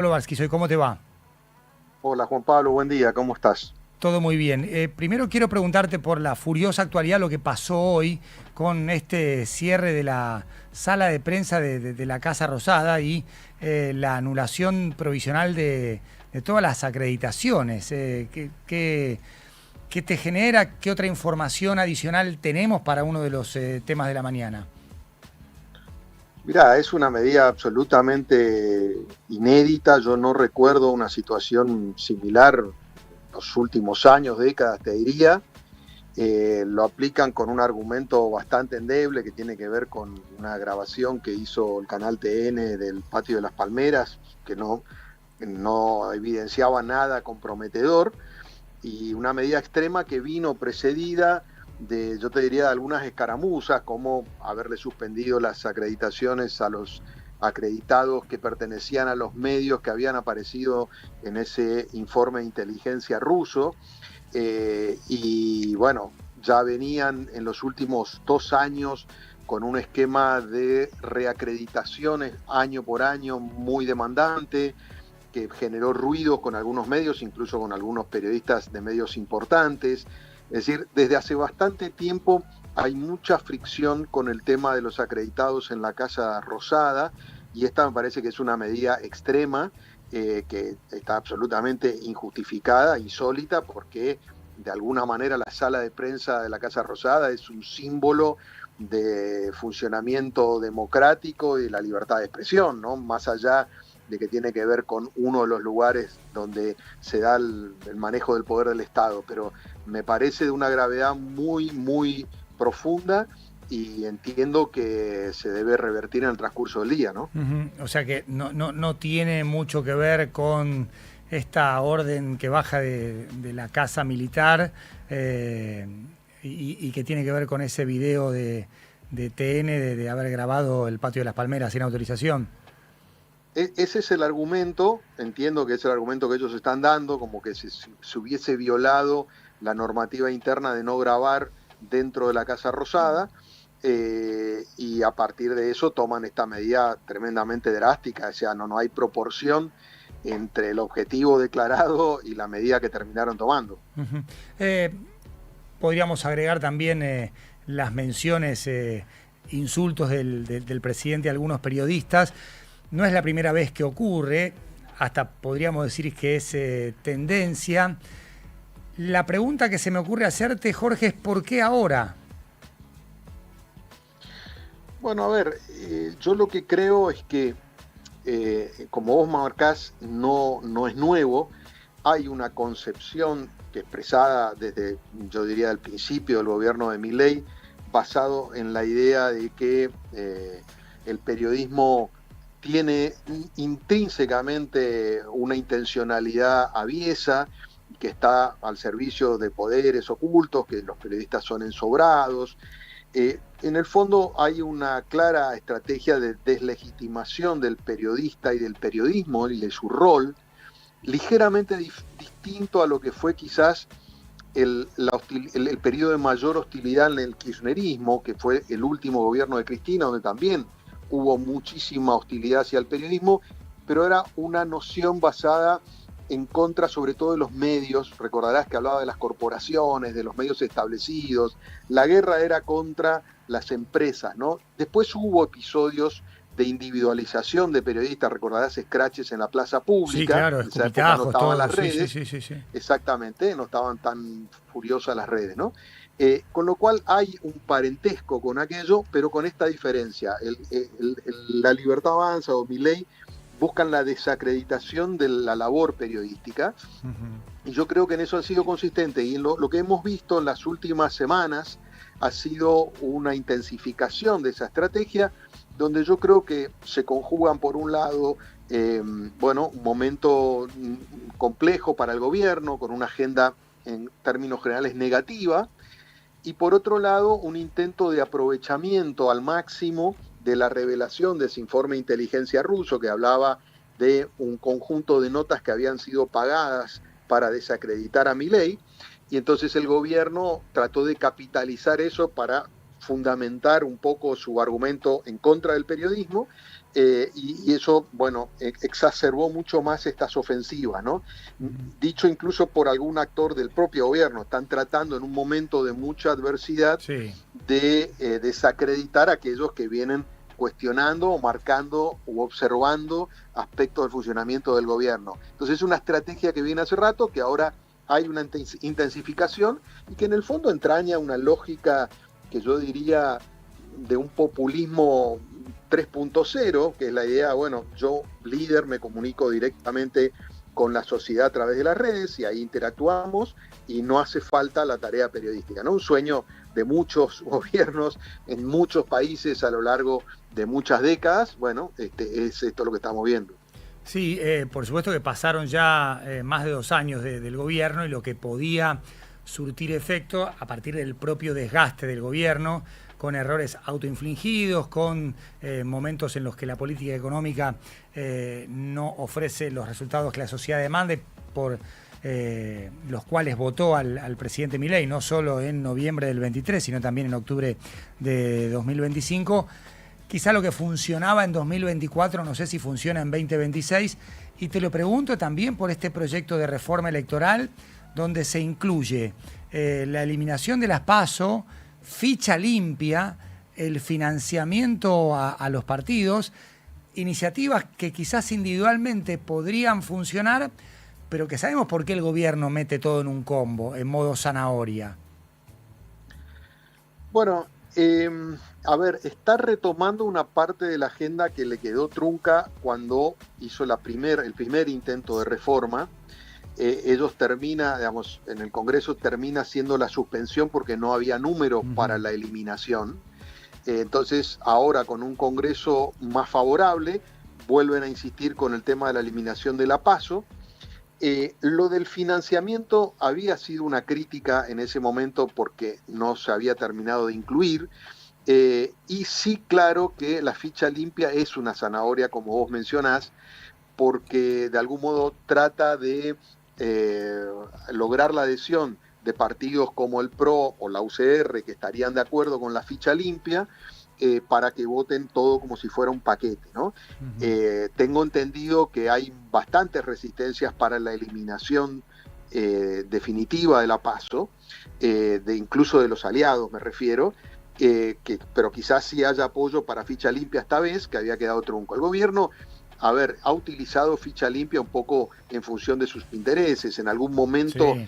Pablo Varsky, ¿cómo te va? Hola Juan Pablo, buen día, ¿cómo estás? Todo muy bien. Primero quiero preguntarte por la furiosa actualidad, lo que pasó hoy con este cierre de la sala de prensa de la Casa Rosada y la anulación provisional de todas las acreditaciones. ¿Qué te genera? ¿Qué otra información adicional tenemos para uno de los temas de la mañana? Mirá, es una medida absolutamente inédita, yo no recuerdo una situación similar en los últimos años, décadas, te diría. Lo aplican con un argumento bastante endeble que tiene que ver con una grabación que hizo el canal TN del Patio de las Palmeras, que no evidenciaba nada comprometedor, y una medida extrema que vino precedida de, yo te diría, de algunas escaramuzas, como haberle suspendido las acreditaciones a los acreditados que pertenecían a los medios que habían aparecido en ese informe de inteligencia ruso. Y bueno, ya venían en los últimos 2 años con un esquema de reacreditaciones año por año muy demandante, que generó ruido con algunos medios, incluso con algunos periodistas de medios importantes. Es decir, desde hace bastante tiempo hay mucha fricción con el tema de los acreditados en la Casa Rosada, y esta me parece que es una medida extrema, que está absolutamente injustificada, insólita, porque de alguna manera la sala de prensa de la Casa Rosada es un símbolo de funcionamiento democrático y de la libertad de expresión, ¿no? Más allá de que tiene que ver con uno de los lugares donde se da el manejo del poder del Estado, pero me parece de una gravedad muy, muy profunda, y entiendo que se debe revertir en el transcurso del día, ¿no? O sea que no tiene mucho que ver con esta orden que baja de la casa militar eh, y que tiene que ver con ese video de TN de haber grabado el Patio de las Palmeras sin autorización. Ese es el argumento, entiendo que es el argumento que ellos están dando, como que se hubiese violado la normativa interna de no grabar dentro de la Casa Rosada, y a partir de eso toman esta medida tremendamente drástica, o sea, no hay proporción entre el objetivo declarado y la medida que terminaron tomando. Uh-huh. eh, Podríamos agregar también las menciones, insultos del presidente a algunos periodistas. No es la primera vez que ocurre, hasta podríamos decir que es tendencia. La pregunta que se me ocurre hacerte, Jorge, es ¿por qué ahora? Bueno, a ver, yo lo que creo es que, como vos marcás, no es nuevo. Hay una concepción que expresada desde, yo diría, el principio del gobierno de Milei, basado en la idea de que el periodismo tiene intrínsecamente una intencionalidad aviesa, que está al servicio de poderes ocultos, que los periodistas son ensobrados. En el fondo hay una clara estrategia de deslegitimación del periodista y del periodismo y de su rol, ligeramente distinto a lo que fue quizás el periodo de mayor hostilidad en el kirchnerismo, que fue el último gobierno de Cristina, donde también hubo muchísima hostilidad hacia el periodismo, pero era una noción basada en contra sobre todo de los medios. Recordarás que hablaba de las corporaciones, de los medios establecidos. La guerra era contra las empresas, ¿no? Después hubo episodios de individualización de periodistas, recordarás scratches en la plaza Sí, pública, claro, en esa época no escupitajos, estaban todo. las Sí, sí, redes, sí, sí, sí. exactamente, no estaban tan furiosas las redes, ¿no? Con lo cual hay un parentesco con aquello, pero con esta diferencia. La Libertad Avanza o Milei buscan la desacreditación de la labor periodística, Uh-huh. y yo creo que en eso han sido consistentes. Y lo que hemos visto en las últimas semanas ha sido una intensificación de esa estrategia, donde yo creo que se conjugan, por un lado, bueno, un momento complejo para el gobierno, con una agenda en términos generales negativa, y por otro lado, un intento de aprovechamiento al máximo de la revelación de ese informe de inteligencia ruso, que hablaba de un conjunto de notas que habían sido pagadas para desacreditar a Milei, y entonces el gobierno trató de capitalizar eso para fundamentar un poco su argumento en contra del periodismo, y eso, bueno, exacerbó mucho más estas ofensivas, ¿no? Dicho incluso por algún actor del propio gobierno, están tratando en un momento de mucha adversidad Sí. de desacreditar a aquellos que vienen cuestionando o marcando u observando aspectos del funcionamiento del gobierno. Entonces es una estrategia que viene hace rato, que ahora hay una intensificación y que en el fondo entraña una lógica que yo diría de un populismo 3.0, que es la idea, bueno, yo líder me comunico directamente con la sociedad a través de las redes y ahí interactuamos y no hace falta la tarea periodística, ¿no? Un sueño de muchos gobiernos en muchos países a lo largo de muchas décadas, bueno, es esto lo que estamos viendo. Sí, por supuesto que pasaron ya más de 2 años del gobierno y lo que podía surtir efecto a partir del propio desgaste del gobierno, con errores autoinfligidos, con momentos en los que la política económica no ofrece los resultados que la sociedad demande, por los cuales votó al presidente Milei, no solo en noviembre del 23, sino también en octubre de 2025. Quizá lo que funcionaba en 2024, no sé si funciona en 2026, y te lo pregunto también por este proyecto de reforma electoral, donde se incluye la eliminación de las PASO, ficha limpia, el financiamiento a los partidos, iniciativas que quizás individualmente podrían funcionar, pero que sabemos por qué el gobierno mete todo en un combo, en modo zanahoria. Bueno, a ver, está retomando una parte de la agenda que le quedó trunca cuando hizo el primer intento de reforma. Ellos digamos, en el Congreso termina siendo la suspensión porque no había número para la eliminación. Entonces, ahora con un Congreso más favorable, vuelven a insistir con el tema de la eliminación de la PASO. Lo del financiamiento había sido una crítica en ese momento porque no se había terminado de incluir. Y sí, claro que la ficha limpia es una zanahoria, como vos mencionás, porque de algún modo trata de lograr la adhesión de partidos como el PRO o la UCR, que estarían de acuerdo con la ficha limpia, para que voten todo como si fuera un paquete, ¿no? Tengo entendido que hay bastantes resistencias para la eliminación definitiva de la PASO, incluso de los aliados me refiero, pero quizás sí haya apoyo para ficha limpia esta vez, que había quedado trunco. El gobierno, a ver, ha utilizado ficha limpia un poco en función de sus intereses. En algún momento Sí.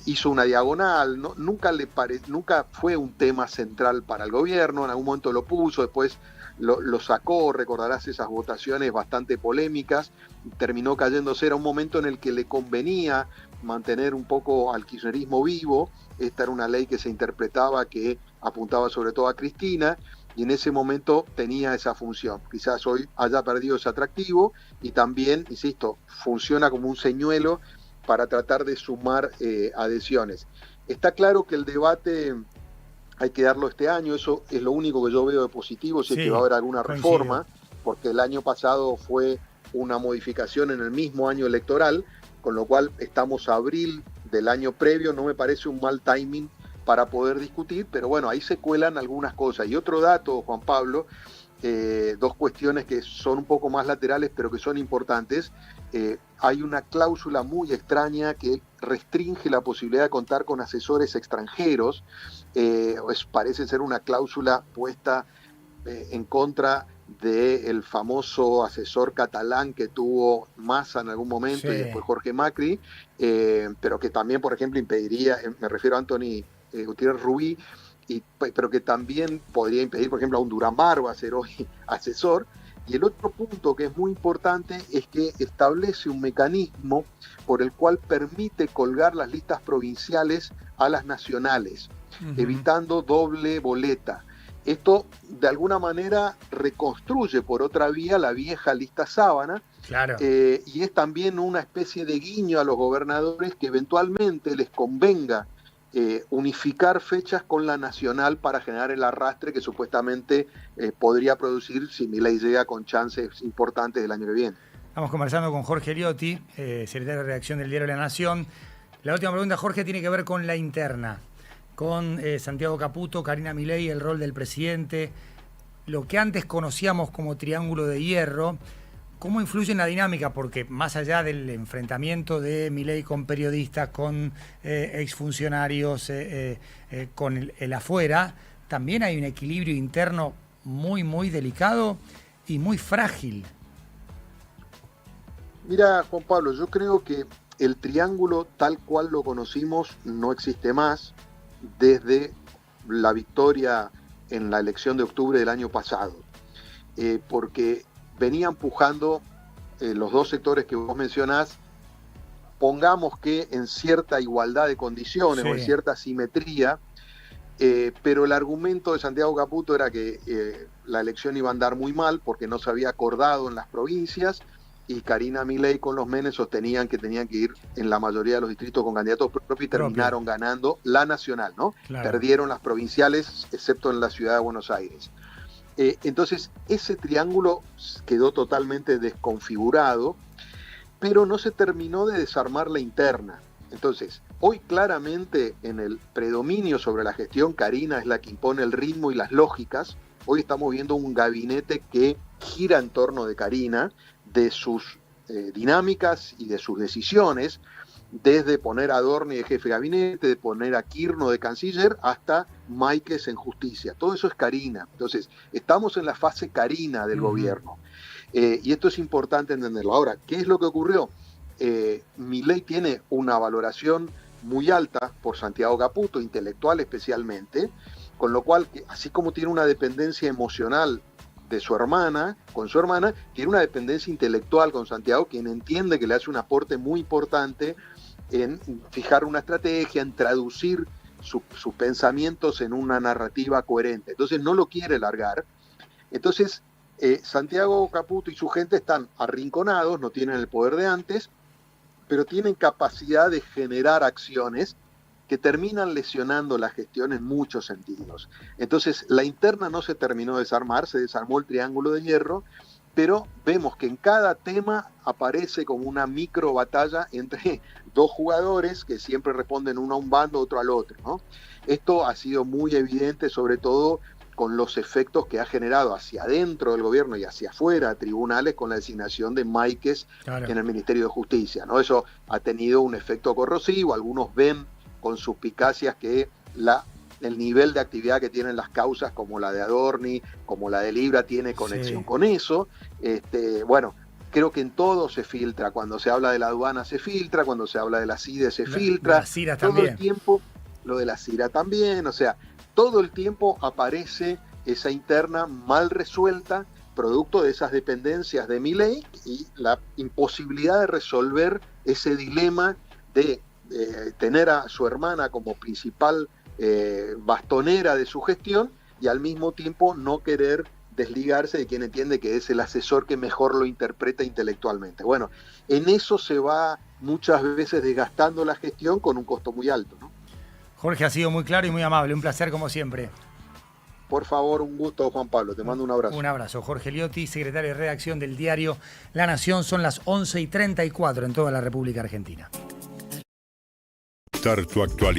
hizo una diagonal, ¿no? Nunca fue un tema central para el gobierno. En algún momento lo puso, después lo sacó. Recordarás esas votaciones bastante polémicas. Terminó cayéndose. Era un momento en el que le convenía mantener un poco al kirchnerismo vivo. Esta era una ley que se interpretaba que apuntaba sobre todo a Cristina, y en ese momento tenía esa función. Quizás hoy haya perdido ese atractivo y también, insisto, funciona como un señuelo para tratar de sumar adhesiones. Está claro que el debate hay que darlo este año, eso es lo único que yo veo de positivo, si es que va a haber alguna reforma, porque el año pasado fue una modificación en el mismo año electoral, con lo cual estamos a abril del año previo, no me parece un mal timing para poder discutir, pero bueno, ahí se cuelan algunas cosas. Y otro dato, Juan Pablo, dos cuestiones que son un poco más laterales, pero que son importantes. Hay una cláusula muy extraña que restringe la posibilidad de contar con asesores extranjeros. Parece ser una cláusula puesta en contra del famoso asesor catalán que tuvo Massa en algún momento, sí, y después Jorge Macri, pero que también, por ejemplo, impediría, me refiero a Anthony Gutiérrez Rubí, pero que también podría impedir, por ejemplo, a un Durán Barba ser hoy asesor. Y el otro punto que es muy importante es que establece un mecanismo por el cual permite colgar las listas provinciales a las nacionales, evitando doble boleta. Esto, de alguna manera, reconstruye por otra vía la vieja lista sábana. Claro. Y es también una especie de guiño a los gobernadores que eventualmente les convenga unificar fechas con la nacional para generar el arrastre que supuestamente podría producir si Milei llega con chances importantes del año que viene. Estamos conversando con Jorge Eliotti, secretario de redacción del diario La Nación. La última pregunta, Jorge, tiene que ver con la interna, con Santiago Caputo, Karina Milei, el rol del presidente. lo que antes conocíamos como Triángulo de Hierro, ¿cómo influye en la dinámica? Porque más allá del enfrentamiento de Milei con periodistas, con exfuncionarios, con el afuera, también hay un equilibrio interno muy, muy delicado y muy frágil. Mira, Juan Pablo, yo creo que el triángulo tal cual lo conocimos no existe más desde la victoria en la elección de octubre del año pasado, porque venía empujando los dos sectores que vos mencionás, pongamos que en cierta igualdad de condiciones o en cierta simetría, pero el argumento de Santiago Caputo era que la elección iba a andar muy mal porque no se había acordado en las provincias, y Karina Milei con los Menem sostenían que tenían que ir en la mayoría de los distritos con candidatos propios y terminaron ganando la nacional, ¿no? Claro. Perdieron las provinciales, excepto en la ciudad de Buenos Aires. Entonces, ese triángulo quedó totalmente desconfigurado, pero no se terminó de desarmar la interna. Entonces, hoy claramente en el predominio sobre la gestión, Karina es la que impone el ritmo y las lógicas. Hoy estamos viendo un gabinete que gira en torno de Karina, de sus dinámicas y de sus decisiones, desde poner a Adorni de jefe de gabinete, de poner a Kirchner de canciller, hasta Máiquez en justicia. Todo eso es Karina. Entonces, estamos en la fase Karina del gobierno. Y esto es importante entenderlo. Ahora, ¿qué es lo que ocurrió? Milei tiene una valoración muy alta por Santiago Caputo, intelectual especialmente, con lo cual, así como tiene una dependencia emocional de su hermana, con su hermana, tiene una dependencia intelectual con Santiago, quien entiende que le hace un aporte muy importante en fijar una estrategia, en traducir sus pensamientos en una narrativa coherente. Entonces no lo quiere largar. Entonces Santiago Caputo y su gente están arrinconados, no tienen el poder de antes, pero tienen capacidad de generar acciones que terminan lesionando la gestión en muchos sentidos. Entonces, la interna no se terminó de desarmar, se desarmó el triángulo de hierro, pero vemos que en cada tema aparece como una micro batalla entre dos jugadores que siempre responden uno a un bando, otro al otro, ¿no? Esto ha sido muy evidente, sobre todo con los efectos que ha generado hacia adentro del gobierno y hacia afuera, tribunales, con la designación de Máiquez en el Ministerio de Justicia, ¿no? Eso ha tenido un efecto corrosivo, algunos ven con suspicacias que el nivel de actividad que tienen las causas, como la de Adorni, como la de Libra, tiene conexión con eso. Bueno, creo que en todo se filtra. Cuando se habla de la aduana se filtra, cuando se habla de la CIDE se filtra. La CIRA todo también. El tiempo, lo de la CIRA también. O sea, todo el tiempo aparece esa interna mal resuelta, producto de esas dependencias de Milei y la imposibilidad de resolver ese dilema de tener a su hermana como principal bastonera de su gestión y al mismo tiempo no querer desligarse de quien entiende que es el asesor que mejor lo interpreta intelectualmente. Bueno, en eso se va muchas veces desgastando la gestión con un costo muy alto, ¿no? Jorge, ha sido muy claro y muy amable, un placer como siempre. Por favor, un gusto, Juan Pablo, te mando un abrazo. Un abrazo. Jorge Liotti, secretario de redacción del diario La Nación. Son las 11:34 en toda la República Argentina. Tu actualidad.